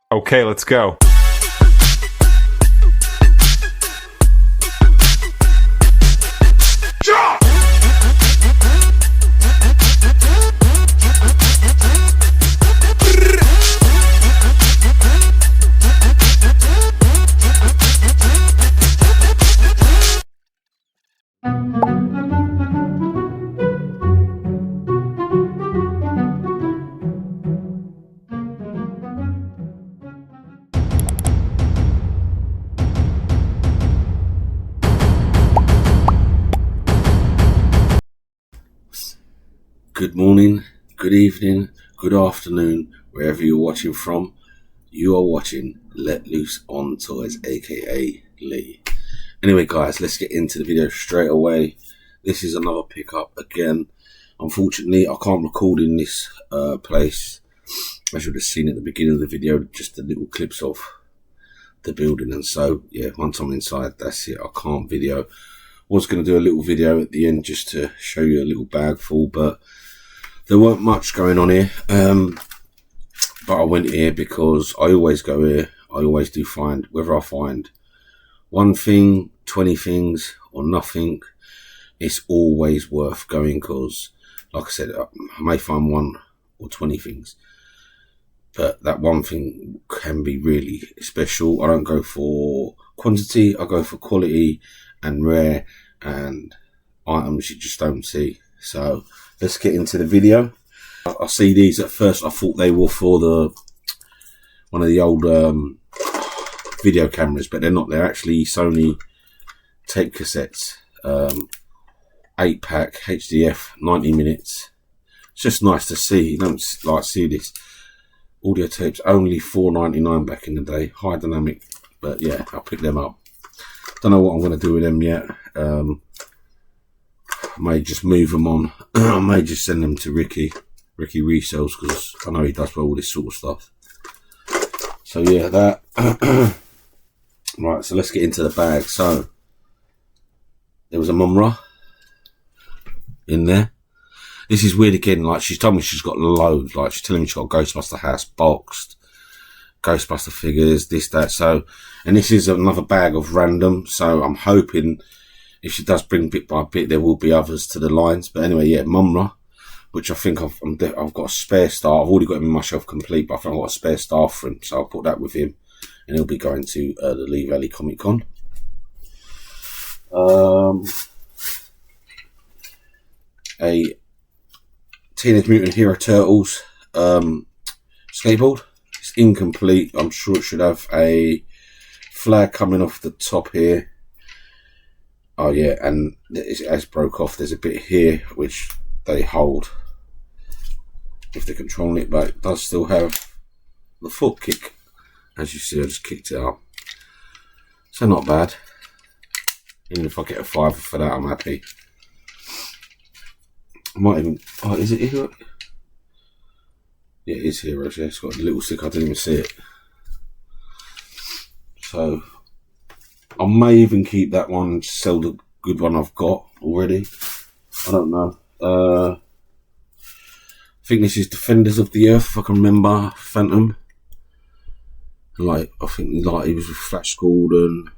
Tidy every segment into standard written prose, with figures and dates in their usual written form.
Okay, let's go. Good morning, good evening, good afternoon, wherever you're watching from. You are watching Letlooseontoys, aka Lee. Anyway guys, let's get into the video straight away. This is another pickup again. Unfortunately, I can't record in this place. As you would have seen at the beginning of the video, just the little clips of the building, and so yeah, once I'm inside, that's it. I can't video. Was going to do a little video at the end just to show you a little bag full, but there weren't much going on here. But I went here because I always go here. I always do find, whether I find one thing, 20 things, or nothing, it's always worth going, because like I said, I may find 1 or 20 things, but that one thing can be really special. I don't go for quantity, I go for quality and rare and items you just don't see. So let's get into the video. I see these. At first I thought they were for one of the old video cameras, but they're not. They're actually Sony tape cassettes, 8-pack HDF, 90 minutes. It's just nice to see. You don't like see this. Audio tapes only $4.99 back in the day, high dynamic, but yeah, I'll pick them up. Don't know what I'm going to do with them yet. I may just move them on. I may just send them to Ricky resells, because I know he does all this sort of stuff. So yeah, that. Right, so let's get into the bag. So there was a mumra in there. This is weird again. Like, she's told me she's got loads. Like, she's telling me she's got Ghostbuster house boxed, Ghostbuster figures, this, that. So, and this is another bag of random. So I'm hoping if she does bring bit by bit, there will be others to the lines. But anyway, yeah, mumra, which I think I've got a spare star. I've already got him in my shelf complete, but I think I've got a spare star for him. So I'll put that with him, and he'll be going to the Lee Valley Comic Con. A Teenage Mutant Hero Turtles skateboard. It's incomplete. I'm sure it should have a flag coming off the top here. Oh yeah, and it has broke off. There's a bit here which they hold if they're controlling it, but it does still have the foot kick. As you see, I just kicked it up. So not bad. Even if I get a $5 for that, I'm happy. I might even... Oh, is it Hero? Yeah, it is Heroes, yeah. It's got a little stick, I didn't even see it. So I may even keep that one and sell the good one I've got already. I don't know. I think this is Defenders of the Earth, if I can remember. Phantom. Like, I think like he was with Flash Gordon.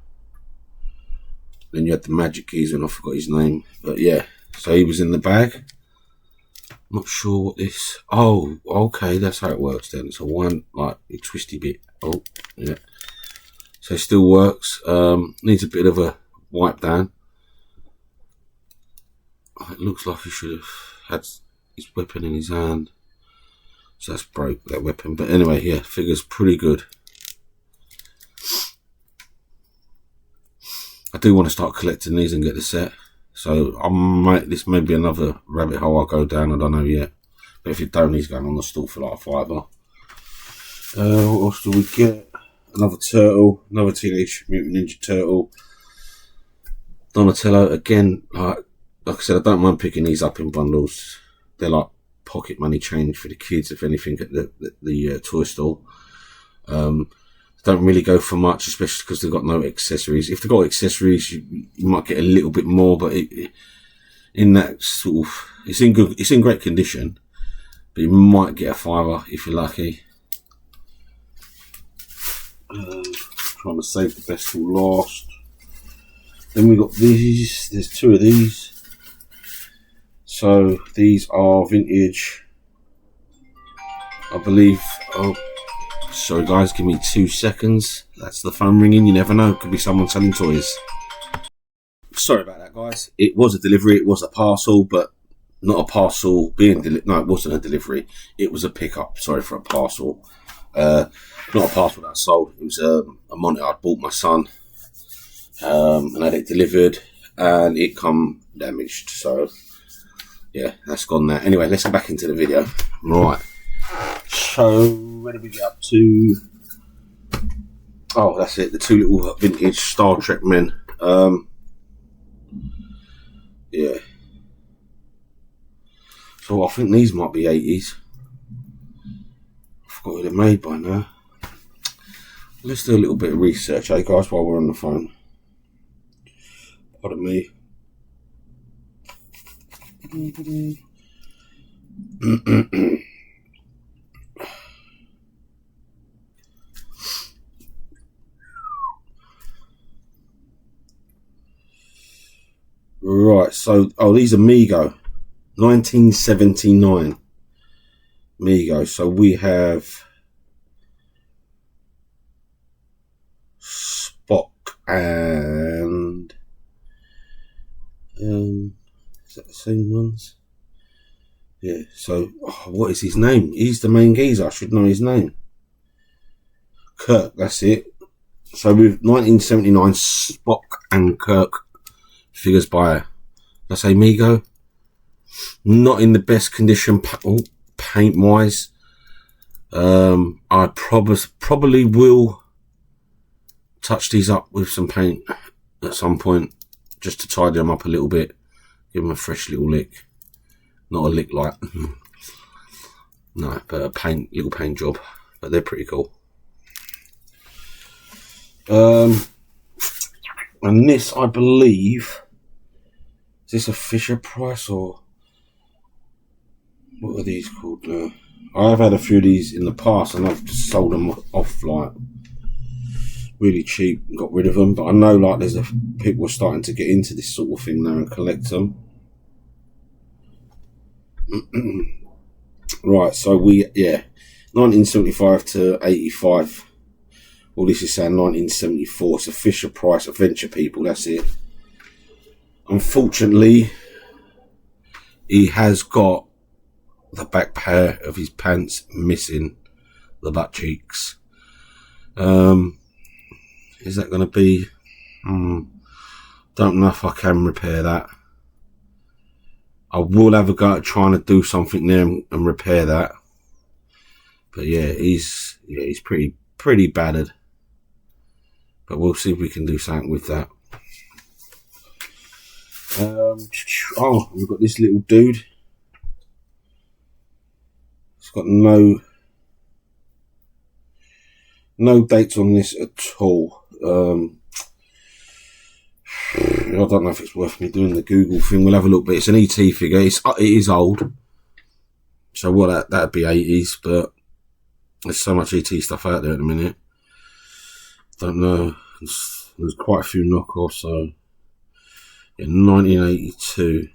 Then you had the Magic Keys, and I forgot his name. But yeah, so he was in the bag. Not sure what this... Oh, okay, that's how it works then. So one, like, a twisty bit. Oh, yeah. So it still works. Needs a bit of a wipe down. It looks like he should have had his weapon in his hand. So that's broke, that weapon. But anyway, yeah, figure's pretty good. I do want to start collecting these and get the set. So I might, this may be another rabbit hole I'll go down, I don't know yet. But if it don't, he's going on the stall for like a $5. What else do we get? Another turtle, another Teenage Mutant Ninja Turtle. Donatello, again, like I said, I don't mind picking these up in bundles. They're like pocket money change for the kids, if anything, at the toy stall. Don't really go for much, especially because they've got no accessories. If they've got accessories, you might get a little bit more, but in that sort of, it's in great condition, but you might get a $5 if you're lucky. Trying to save the best till last. Then we got these. There's two of these. So these are vintage, I believe. Oh, sorry guys, give me 2 seconds. That's the phone ringing. You never know. Could be someone selling toys. Sorry about that, guys. It was a delivery. It was a parcel, but not a parcel being delivered. No, it wasn't a delivery. It was a pickup. Sorry for a parcel. Not a parcel that I sold. It was a monitor I'd bought my son, and had it delivered, and it come damaged. So yeah, that's gone now. Anyway, let's get back into the video. Right. So where did we get up to? Oh, that's it. The two little vintage Star Trek men. Yeah. So I think these might be 80s. I forgot who they're made by now. Let's do a little bit of research, eh, guys, while we're on the phone. Pardon me. Right, so, oh, these are Mego. 1979. Mego. So we have Spock and is that the same ones? Yeah, so what is his name? He's the main geezer. I should know his name. Kirk, that's it. So with 1979 Spock and Kirk figures by, let's say, Mego. Not in the best condition paint wise. I probably will touch these up with some paint at some point, just to tidy them up a little bit, give them a fresh little lick. Not a lick like no, but a little paint job. But they're pretty cool. And this, I believe, is this a Fisher Price or what are these called now? I have had a few of these in the past and I've just sold them off like really cheap and got rid of them. But I know like there's people are starting to get into this sort of thing now and collect them. Right, so 1975 to 85. Well, this is saying 1974. So Fisher Price Adventure People, that's it. Unfortunately, he has got the back pair of his pants missing the butt cheeks. Is that going to be? Don't know if I can repair that. I will have a go at trying to do something there and repair that. But yeah, he's pretty battered. But we'll see if we can do something with that. Oh, we've got this little dude. It's got no dates on this at all. I don't know if it's worth me doing the Google thing. We'll have a look, but it's an ET figure. It is old. So what that'd be 80s, but there's so much ET stuff out there at the minute. Don't know. There's quite a few knockoffs. So in 1982,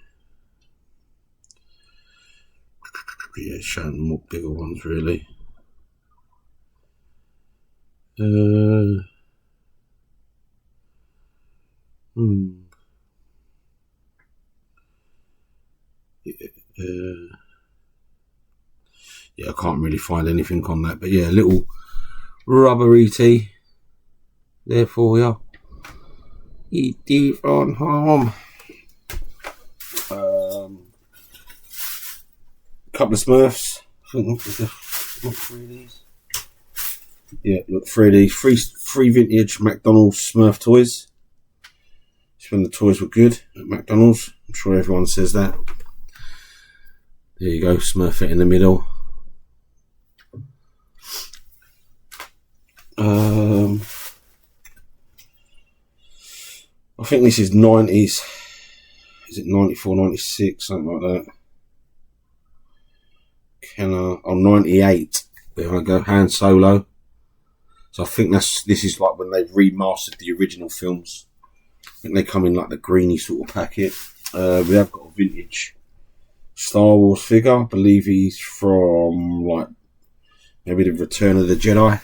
yeah, showing more bigger ones really. Yeah, I can't really find anything on that, but yeah, a little rubber ET there for you. ET from home. Couple of Smurfs. I think look 3 of these. Yeah, look, 3 of these. Free vintage McDonald's Smurf toys. It's when the toys were good at McDonald's. I'm sure everyone says that. There you go, Smurf it in the middle. I think this is 90s. Is it 94, 96, something like that? Oh, 98. There I go, Han Solo. So I think this is like when they've remastered the original films. I think they come in like the greeny sort of packet. We have got a vintage Star Wars figure. I believe he's from like maybe the Return of the Jedi.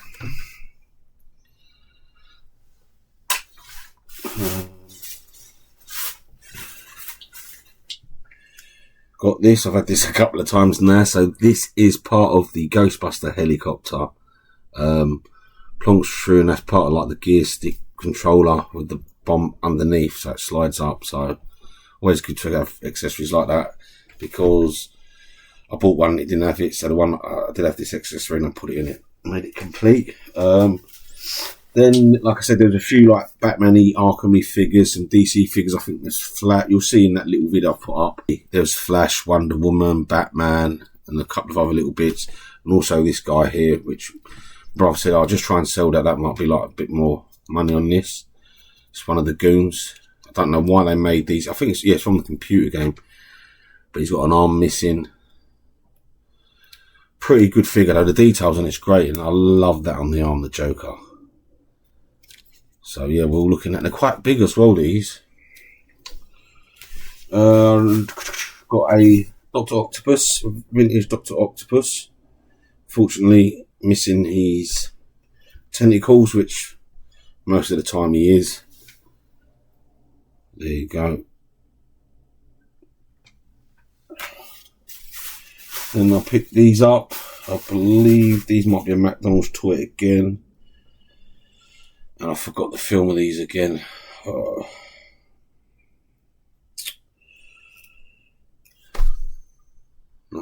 Got this. I've had this a couple of times now. So this is part of the Ghostbuster helicopter. Plonks through, and that's part of like the gear stick controller with the bomb underneath, so it slides up. So always good to have accessories like that, because I bought one, it didn't have it, so the one I did have this accessory and I put it in it, made it complete. Then, like I said, there's a few like Batman-y, Arkham-y figures, some DC figures. I think there's Flash. You'll see in that little video I put up. There's Flash, Wonder Woman, Batman, and a couple of other little bits. And also this guy here, which brother said, I'll just try and sell that. That might be like a bit more money on this. It's one of the goons. I don't know why they made these. I think it's from the computer game. But he's got an arm missing. Pretty good figure though. The details on it's great, and I love that on the arm, the Joker. So yeah, we're looking at, they're quite big as well, these. Got a Dr. Octopus, vintage Dr. Octopus. Fortunately, missing his tentacles, which most of the time he is. There you go. Then I'll pick these up. I believe these might be a McDonald's toy again. And I forgot the film of these again. No,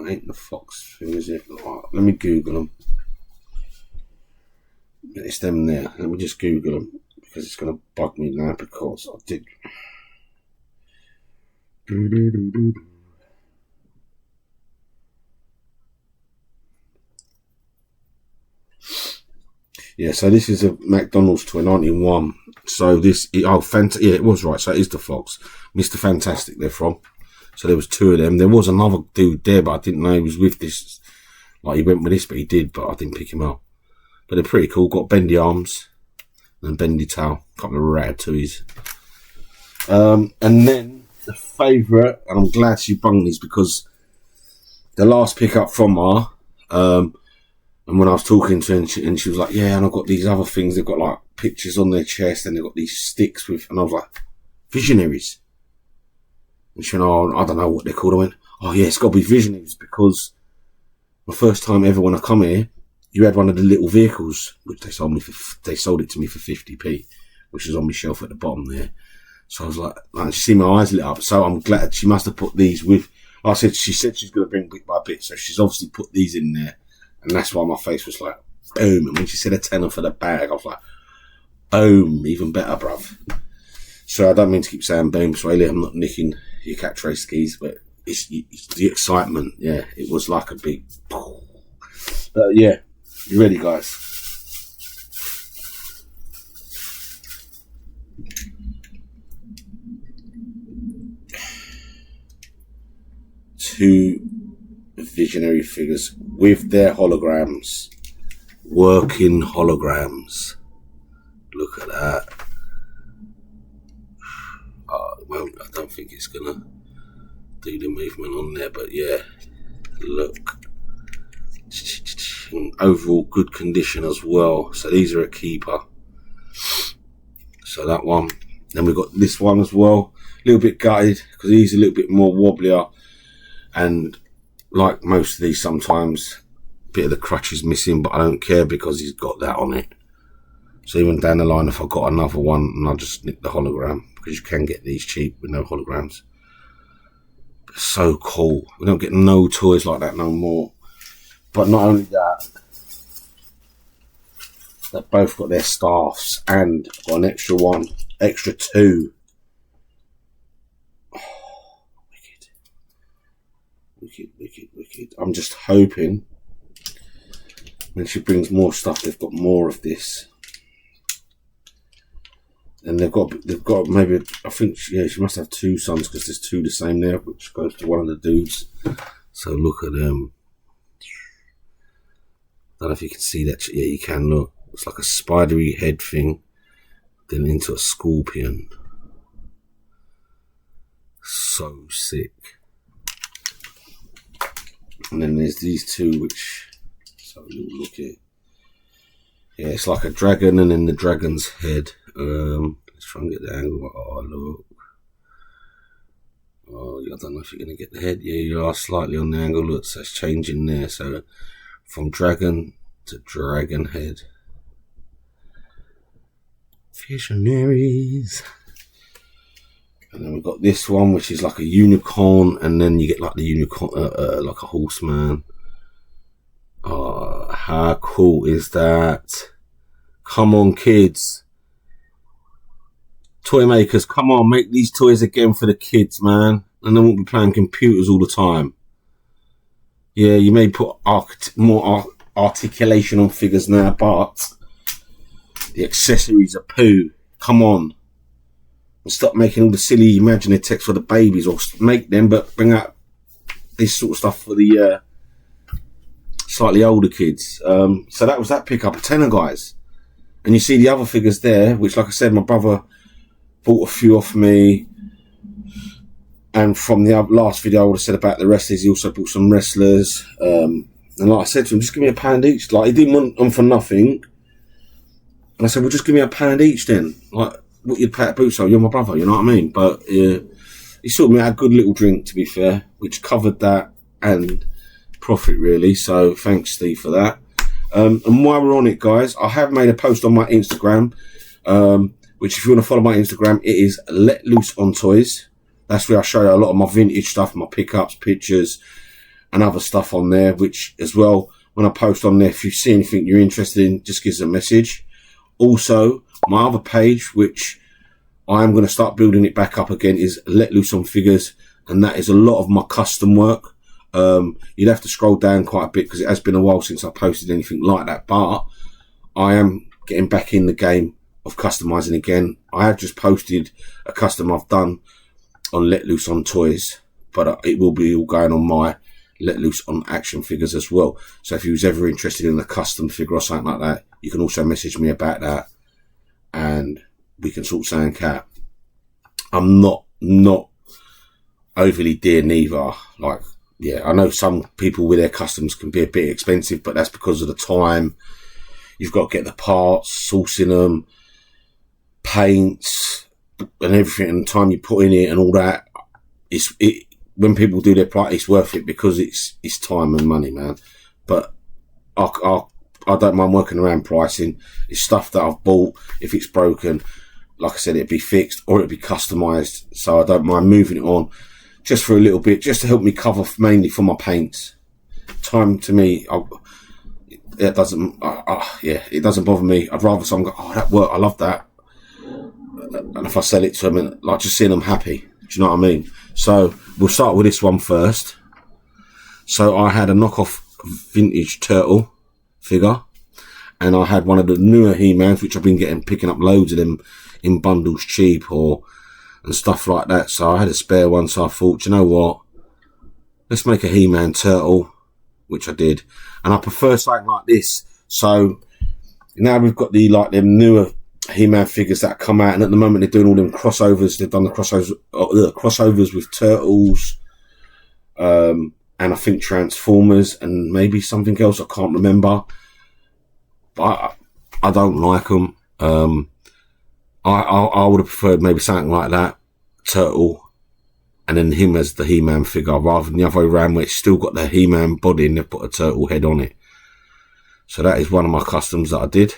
it ain't the Fox thing, is it? Right, let me Google them. It's them there. Let me just Google them, because it's going to bug me now, because I did. Yeah, so this is a McDonald's toy, 91. So this, yeah, it was right. So it is the Fox. Mr. Fantastic they're from. So there was two of them. There was another dude there, but I didn't know he was with this. Like, he went with this, but he did, but I didn't pick him up. But they're pretty cool. Got bendy arms and bendy tail. A couple of ratatouilles. And then the favourite, and I'm glad she bung these, because the last pickup from her, and when I was talking to her, and she was like, yeah, and I've got these other things. They've got like pictures on their chest, and they've got these sticks with, and I was like, visionaries. And she went, oh, I don't know what they're called. I went, oh yeah, it's got to be visionaries, because the first time ever when I come here, you had one of the little vehicles, which they sold it to me for 50p, which is on my shelf at the bottom there. So I was like, you see my eyes lit up. So I'm glad she must have put these with, like I said, she said she's going to bring bit by bit. So she's obviously put these in there. And that's why my face was like, boom. And when she said a tenner for the bag, I was like, boom, even better, bruv. So I don't mean to keep saying boom, Swaley. I'm not nicking your catchphrase skis, but it's the excitement. Yeah, it was like a big. But yeah, you ready, guys? Two visionary figures with their holograms, working holograms. Look at that. Well, I don't think it's gonna do the movement on there, but yeah, look. Overall good condition as well. So these are a keeper. So that one. Then we've got this one as well. A little bit gutted, because he's a little bit more wobblier. And like most of these, sometimes a bit of the crutch is missing, but I don't care, because he's got that on it. So even down the line, if I got another one, and I'll just nick the hologram, because you can get these cheap with no holograms. But so cool. We don't get no toys like that no more. But not only that, they've both got their staffs, and got an extra one, extra two. Oh, wicked. Wicked, wicked, wicked. I'm just hoping when she brings more stuff, they've got more of this. And they've got maybe, I think, yeah, she must have two sons, because there's two the same there, which goes to one of the dudes. So look at them. I don't know if you can see that. Yeah, you can, look. It's like a spidery head thing, then into a scorpion. So sick. And then there's these two, which, let's have a little look at. Yeah, it's like a dragon and then the dragon's head. Let's try and get the angle. Oh, look. Oh, I don't know if you're going to get the head. Yeah, you are slightly on the angle. Look, so it's changing there. So from dragon to dragon head. Visionaries. And then we've got this one, which is like a unicorn, and then you get like the unicorn, like a horseman. Oh, how cool is that? Come on, kids. Toy makers, come on, make these toys again for the kids, man. And then we'll be playing computers all the time. Yeah, you may put more articulation on figures now, but the accessories are poo. Come on. Stop making all the silly imaginary text for the babies, or make them, but bring out this sort of stuff for the slightly older kids. So that was that pickup, a tenner, guys. And you see the other figures there, which, like I said, my brother bought a few off me. And from the last video I would have said about the wrestlers, he also bought some wrestlers. And like I said to him, just give me £1 each. Like, he didn't want them for nothing. And I said, well, just give me £1 each then. Like, what you'd pay at Boots, you're my brother, you know what I mean? But he sorted me out a good little drink, to be fair, which covered that and profit, really. So thanks, Steve, for that. And while we're on it, guys, I have made a post on my Instagram, which if you want to follow my Instagram, it is Letlooseontoys. That's where I show you a lot of my vintage stuff, my pickups, pictures, and other stuff on there, which as well, when I post on there, if you see anything you're interested in, just give us a message. Also, my other page, which I am going to start building it back up again, is Let Loose on Figures, and that is a lot of my custom work. You'd have to scroll down quite a bit because it has been a while since I posted anything like that, but I am getting back in the game of customizing again. I have just posted a custom I've done on Let Loose on Toys, but it will be all going on my Let Loose on Action Figures as well. So if you was ever interested in a custom figure or something like that, you can also message me about that and we can sort something out. I'm not overly dear neither. Like, yeah, I know some people with their customs can be a bit expensive, but that's because of the time. You've got to get the parts, sourcing them, paints, and everything, and the time you put in it and all that. When people do their price, it's worth it because it's time and money, man. But I don't mind working around pricing. It's stuff that I've bought. If it's broken, like I said, it'd be fixed or it'd be customized. So I don't mind moving it on just for a little bit, just to help me cover mainly for my paints. Time to me, it doesn't bother me. I'd rather someone go, oh, that worked, I love that. And if I sell it to them, and like just seeing them happy, do you know what I mean? So we'll start with this one first. So I had a knockoff vintage turtle figure, and I had one of the newer He-Mans, which I've been picking up loads of them in bundles cheap and stuff like that. So I had a spare one, so I thought, you know what, let's make a He-Man turtle, which I did. And I prefer something like this. So now we've got them newer He-Man figures that come out, and at the moment they're doing all them crossovers. They've done the crossovers with Turtles, and I think Transformers, and maybe something else I can't remember. But I don't like them. I would have preferred maybe something like that, Turtle, and then him as the He-Man figure, rather than the other way around where it's still got the He-Man body and they've put a turtle head on it. So that is one of my customs that I did.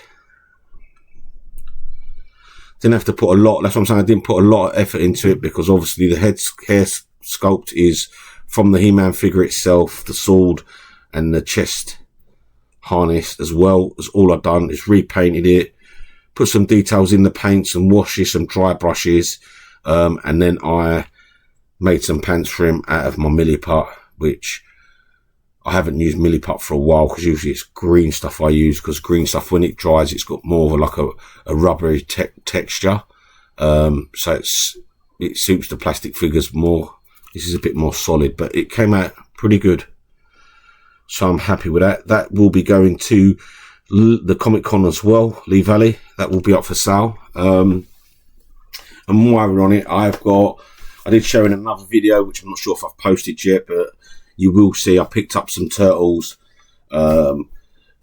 Didn't have to put a lot, that's what I'm saying, I didn't put a lot of effort into it because obviously the hair sculpt is from the He-Man figure itself, the sword and the chest harness, as well as all I've done is repainted it, put some details in the paint, some washes, some dry brushes, and then I made some pants for him out of my milliput, which I haven't used milliput for a while because usually it's green stuff I use, because green stuff, when it dries, it's got more of a rubbery texture. So it suits the plastic figures more. This is a bit more solid, but it came out pretty good. So I'm happy with that. That will be going to the Comic Con as well, Lee Valley. That will be up for sale. And while we're on it, I did show in another video, which I'm not sure if I've posted yet, but you will see I picked up some turtles for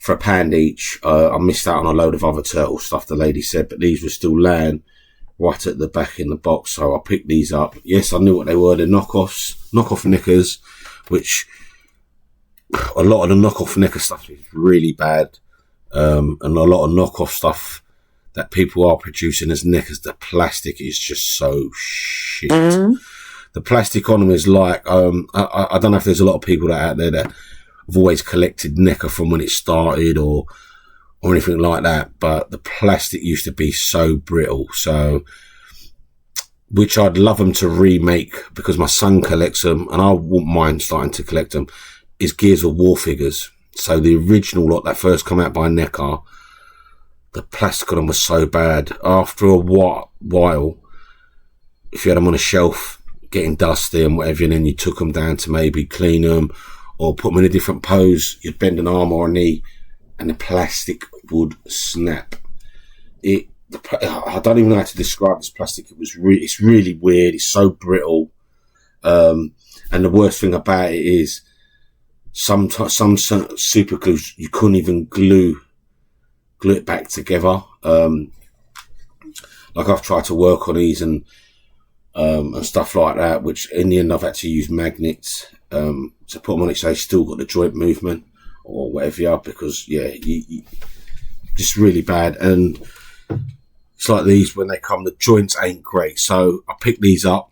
£1 each. I missed out on a load of other turtle stuff, the lady said, but these were still laying right at the back in the box, so I picked these up. Yes, I knew what they were. They're knockoff knickers, which a lot of the knockoff knicker stuff is really bad, and a lot of knockoff stuff that people are producing as knickers, the plastic is just so shit. The plastic on them is like, I don't know if there's a lot of people out there that have always collected knicker from when it started or anything like that, but the plastic used to be so brittle, so which I'd love them to remake, because my son collects them and I wouldn't mind starting to collect them, is Gears of War figures. So the original lot that first come out by NECA, the plastic on them was so bad. After a while, if you had them on a shelf getting dusty and whatever, and then you took them down to maybe clean them or put them in a different pose, you'd bend an arm or a knee and the plastic would snap. I don't even know how to describe this plastic. It's really weird. It's so brittle. And the worst thing about it is some super glues, you couldn't even glue it back together. Like I've tried to work on these and stuff like that, which in the end I've had to use magnets to put them on it so they still got the joint movement or whatever you are, because you just really bad. And it's like these, when they come, the joints ain't great, so I picked these up.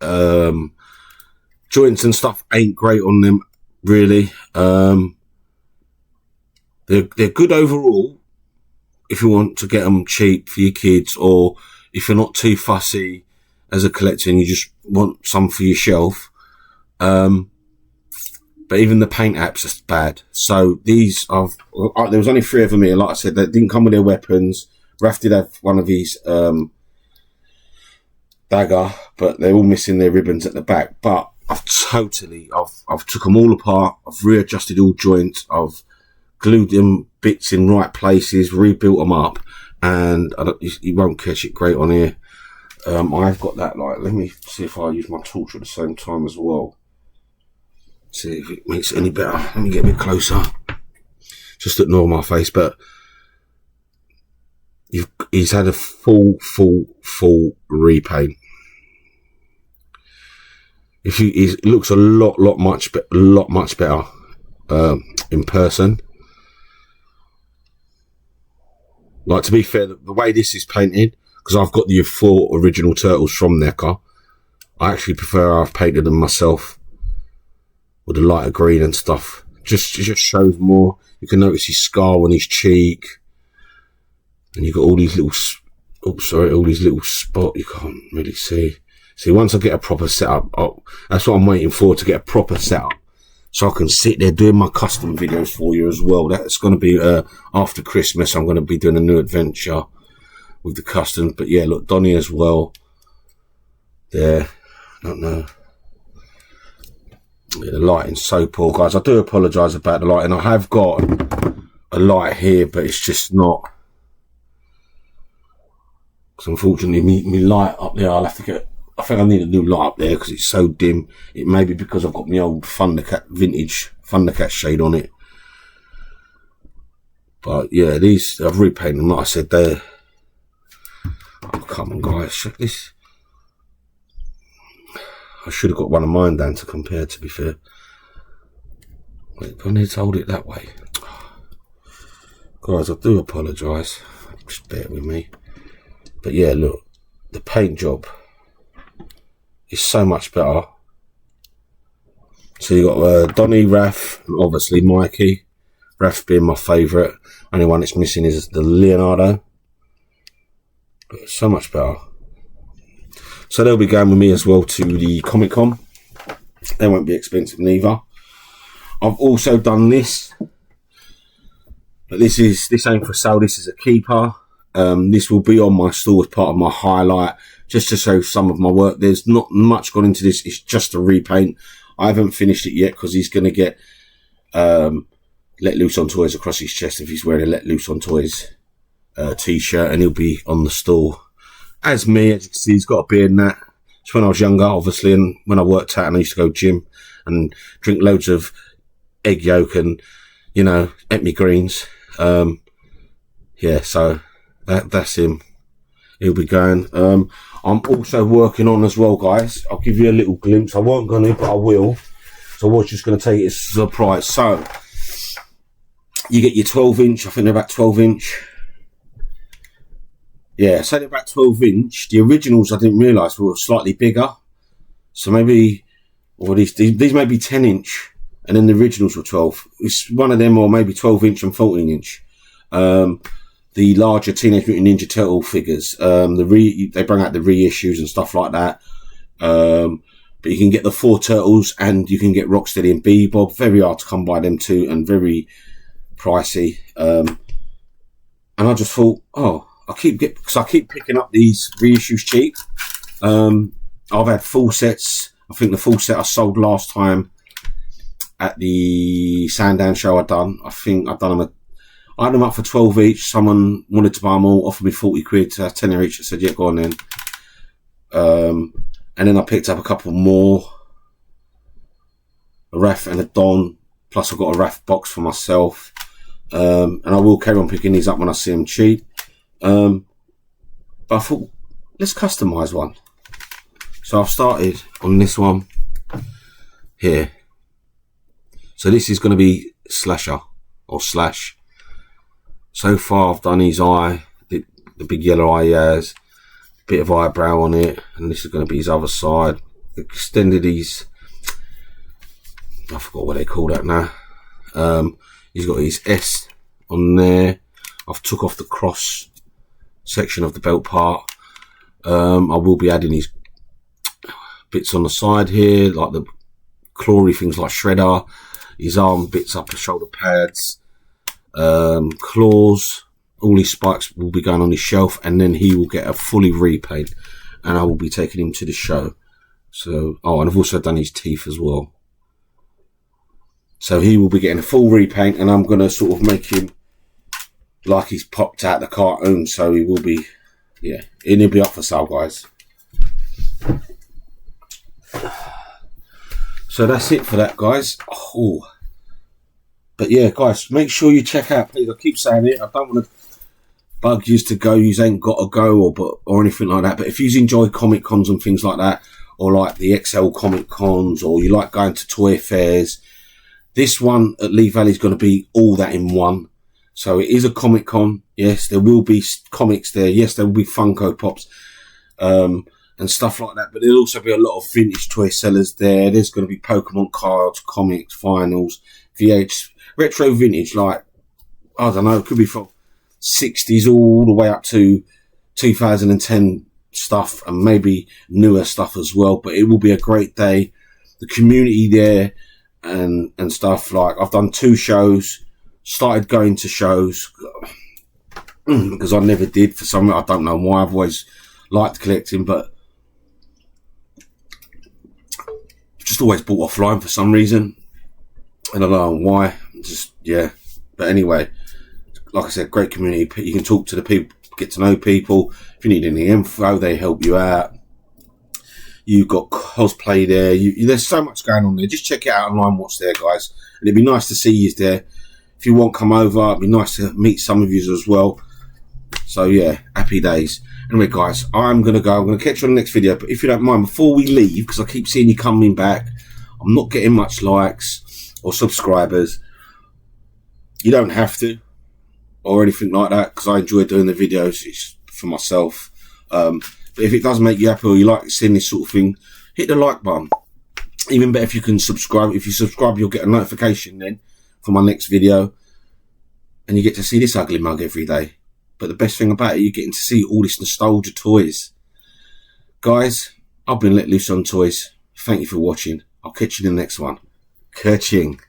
Joints and stuff ain't great on them, really. They're good overall if you want to get them cheap for your kids, or if you're not too fussy as a collector and you just want some for your shelf. But even the paint apps are bad. So these there was only 3 of them here. Like I said, they didn't come with their weapons. Raph did have one of these dagger, but they're all missing their ribbons at the back. But I've took them all apart. I've readjusted all joints. I've glued them bits in right places, rebuilt them up, and you won't catch it great on here. I've got that, like, let me see if I use my torch at the same time as well. See if it makes it any better. Let me get a bit closer. Just ignore my face, but he's had a full repaint. It looks a lot much better in person. Like, to be fair, the way this is painted, because I've got the 4 original turtles from NECA, I actually prefer I've painted them myself with the lighter green and stuff. It just shows more. You can notice his scar on his cheek, and you've got all these little spots you can't really see. See, once I get a proper setup, that's what I'm waiting for, to get a proper setup, so I can sit there doing my custom videos for you as well. That's going to be after Christmas. I'm going to be doing a new adventure with the customs. But yeah, look, Donnie as well there. I don't know. Yeah, the lighting's so poor, guys. I do apologise about the lighting. I have got a light here, but it's just not, because unfortunately me light up there, I'll have to get, I think I need a new light up there because it's so dim. It may be because I've got my old vintage Thundercat shade on it. But yeah, these, I've repainted them, like I said, they're, oh, come on guys, check this. I should have got one of mine down to compare, to be fair. Wait, I need to hold it that way. Guys, I do apologise. Just bear with me. But yeah, look, the paint job is so much better. So you got Donnie, Raph, and obviously Mikey. Raph being my favourite. Only one that's missing is the Leonardo. But it's so much better. So they'll be going with me as well to the Comic Con. They won't be expensive neither. I've also done this, but this ain't for sale. This is a keeper. This will be on my store as part of my highlight, just to show some of my work. There's not much gone into this. It's just a repaint. I haven't finished it yet because he's going to get Let Loose on Toys across his chest if he's wearing a Let Loose on Toys t-shirt, and he'll be on the stall. As me, as you can see, he's got a beard and that. It's when I was younger, obviously, and when I worked out and I used to go gym and drink loads of egg yolk and, you know, eat me greens. Yeah, so that's him. He'll be going. I'm also working on as well, guys. I'll give you a little glimpse. I won't go in, but I will. So I was just going to take it as a surprise. So you get your 12-inch. I think they're about 12-inch. Yeah, so they're about 12-inch. The originals I didn't realise were slightly bigger. So maybe, or these may be 10-inch, and then the originals were 12. It's one of them, or maybe 12-inch and 14-inch. The larger Teenage Mutant Ninja Turtle figures. They bring out the reissues and stuff like that. But you can get the 4 Turtles, and you can get Rocksteady and Bebop. Very hard to come by them too, and very pricey. And I just thought, oh, because I keep picking up these reissues cheap. I've had full sets. I think the full set I sold last time at the Sandown show I done. I think I've done them. I had them up for 12 each. Someone wanted to buy them all, offered me 40 quid, 10 each. I said, yeah, go on then. And then I picked up a couple more. A Raph and a Don. Plus I've got a Raph box for myself. And I will carry on picking these up when I see them cheap. But I thought, let's customise one. So I've started on this one here. So this is going to be Slasher or Slash. So far I've done his eye, the big yellow eye he has, a bit of eyebrow on it, and this is going to be his other side. Extended his, I forgot what they call that now. He's got his S on there. I've took off the cross section of the belt part. I will be adding his bits on the side here, like the clawy things like Shredder, his arm bits up the shoulder pads, claws. All his spikes will be going on his shelf, and then he will get a fully repaint, and I will be taking him to the show. So, oh, and I've also done his teeth as well. So he will be getting a full repaint, and I'm going to sort of make him like he's popped out the cartoon. So he will be, yeah, and he'll be up for sale, guys. So that's it for that, guys. Oh, but yeah, guys, make sure you check out, please. I keep saying it. I don't want to bug you to go. You ain't got to go or anything like that. But if you enjoy comic cons and things like that, or like the XL comic cons, or you like going to toy fairs, this one at Lee Valley is going to be all that in one. So it is a comic con. Yes, there will be comics there. Yes, there will be Funko Pops. And stuff like that, but there'll also be a lot of vintage toy sellers there. There's going to be Pokemon cards, comics, vinyls, VH, retro vintage, like, I don't know, it could be from 60s all the way up to 2010 stuff, and maybe newer stuff as well. But it will be a great day. The community there and stuff, like, I've done 2 shows, started going to shows because I never did for some reason. I don't know why. I've always liked collecting, but just always bought offline for some reason. I don't know why. Just, yeah. But anyway, like I said, great community. You can talk to the people, get to know people. If you need any info, they help you out. You've got cosplay there. There's so much going on there. Just check it out online, what's there, guys. And it'd be nice to see you there. If you want, come over. It'd be nice to meet some of you as well. So, yeah, happy days. Anyway, guys, I'm going to go. I'm going to catch you on the next video. But if you don't mind, before we leave, because I keep seeing you coming back, I'm not getting much likes or subscribers. You don't have to or anything like that, because I enjoy doing the videos. It's for myself. But if it does make you happy, or you like seeing this sort of thing, hit the like button. Even better if you can subscribe. If you subscribe, you'll get a notification then for my next video. And you get to see this ugly mug every day. But the best thing about it, you're getting to see all this nostalgia toys. Guys, I've been Let Loose on Toys. Thank you for watching. I'll catch you in the next one. Kerching.